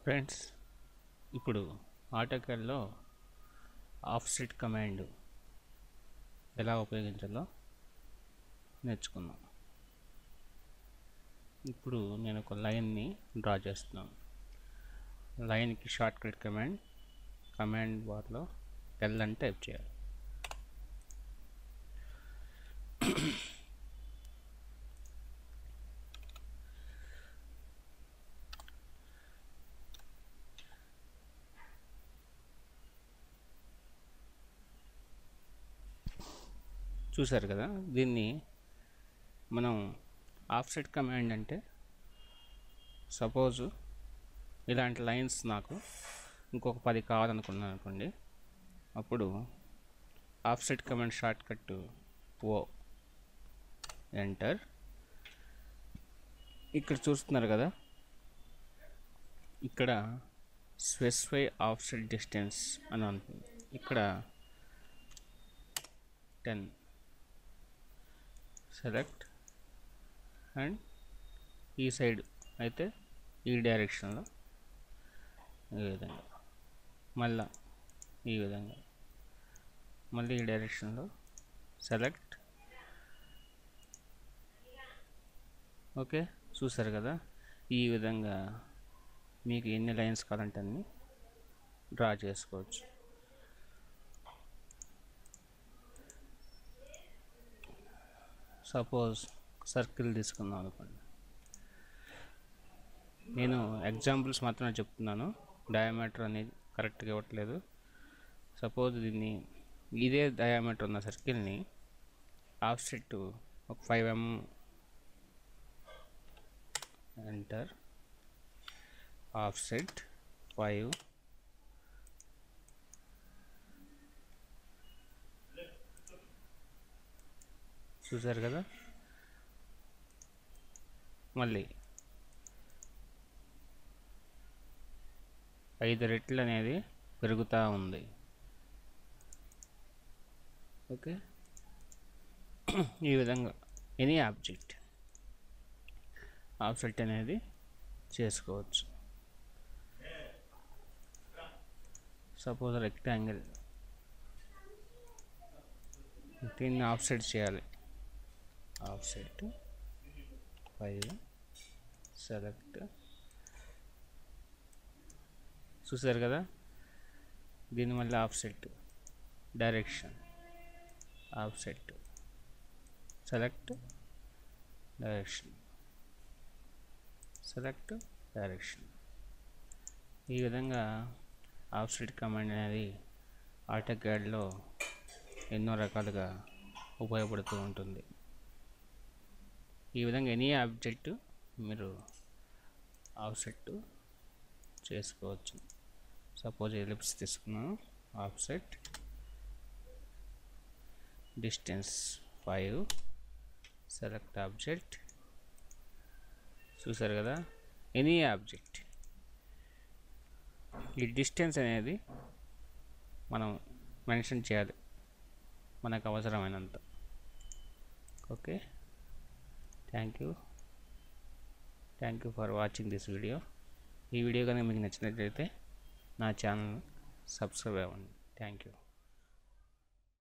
Friends, ఇప్పుడు ఆటోకాడ్లో offset command ఎలా ఉపయోగించాలో నేర్చుకుందాం. ఇప్పుడు నేను ఒక లైన్ని డ్రా చేస్తున్నాను. లైన్కి షార్ట్ కట్ కమాండ్ బార్లో ఎల్ అని టైప్ చేయాలి. చూసారు కదా, దీన్ని మనం ఆఫ్సెట్ కమాండ్ అంటే సపోజ్ ఇలాంటి లైన్స్ నాకు ఇంకొక 10 కావాలనుకున్నాను అనుకోండి. అప్పుడు ఆఫ్సెట్ కమాండ్ షార్ట్ కట్ ఓ ఎంటర్. ఇక్కడ చూస్తున్నారు కదా, ఇక్కడ స్పెసిఫై ఆఫ్సెట్ డిస్టెన్స్ అని ఉంటుంది. ఇక్కడ 10 సెలెక్ట్ అండ్ ఈ సైడ్ అయితే ఈ డైరెక్షన్లో ఈ విధంగా, మళ్ళీ ఈ విధంగా, మళ్ళీ ఈ డైరెక్షన్లో సెలెక్ట్. ఓకే, చూసారు కదా, ఈ విధంగా మీకు ఎన్ని లైన్స్ కావాలంటే అన్ని డ్రా చేసుకోవచ్చు. సపోజ్ సర్కిల్ తీసుకుందాం అనుకోండి. నేను ఎగ్జాంపుల్స్ మాత్రమే చెప్తున్నాను, డయామీటర్ అనేది కరెక్ట్గా ఇవ్వట్లేదు. సపోజ్ దీన్ని ఇదే డయామీటర్ ఉన్న సర్కిల్ని ఆఫ్సెట్ ఒక 5 mm ఎంటర్, ఆఫ్సెట్ 5, చూసారు కదా, మళ్ళీ 5 రెట్లు అనేది పెరుగుతూ ఉంది. ఓకే, ఈ విధంగా ఎనీ ఆబ్జెక్ట్ ఆఫ్సెట్ అనేది చేసుకోవచ్చు. సపోజ్ రెక్టాంగిల్, దీన్ని ఆఫ్సెట్ చేయాలి. ఆఫ్సెట్ 5 సెలెక్ట్, చూసారు కదా, దీని మళ్ళీ offset direction, offset select direction, select direction. ఈ విధంగా ఆఫ్సెట్ కమాండ్ అనేది ఆటోకాడ్లో ఎన్నో రకాలుగా ఉపయోగపడుతూ ఉంటుంది. ఈ విధంగా ఎనీ ఆబ్జెక్ట్ మీరు ఆఫ్సెట్ చేసుకోవచ్చు. సపోజ్ ఎలిప్స్ తీసుకున్నాను, ఆఫ్సెట్ డిస్టెన్స్ 5 సెలెక్ట్ ఆబ్జెక్ట్, చూసారు కదా, ఎనీ ఆబ్జెక్ట్. ఈ డిస్టెన్స్ అనేది మనం మెన్షన్ చేయాలి మనకు అవసరమైనంత. Okay, thank you for watching this video. ఈ వీడియో కనుక మీకు నచ్చినట్లయితే నా ఛానల్ సబ్స్క్రైబ్ అవ్వండి. Thank you.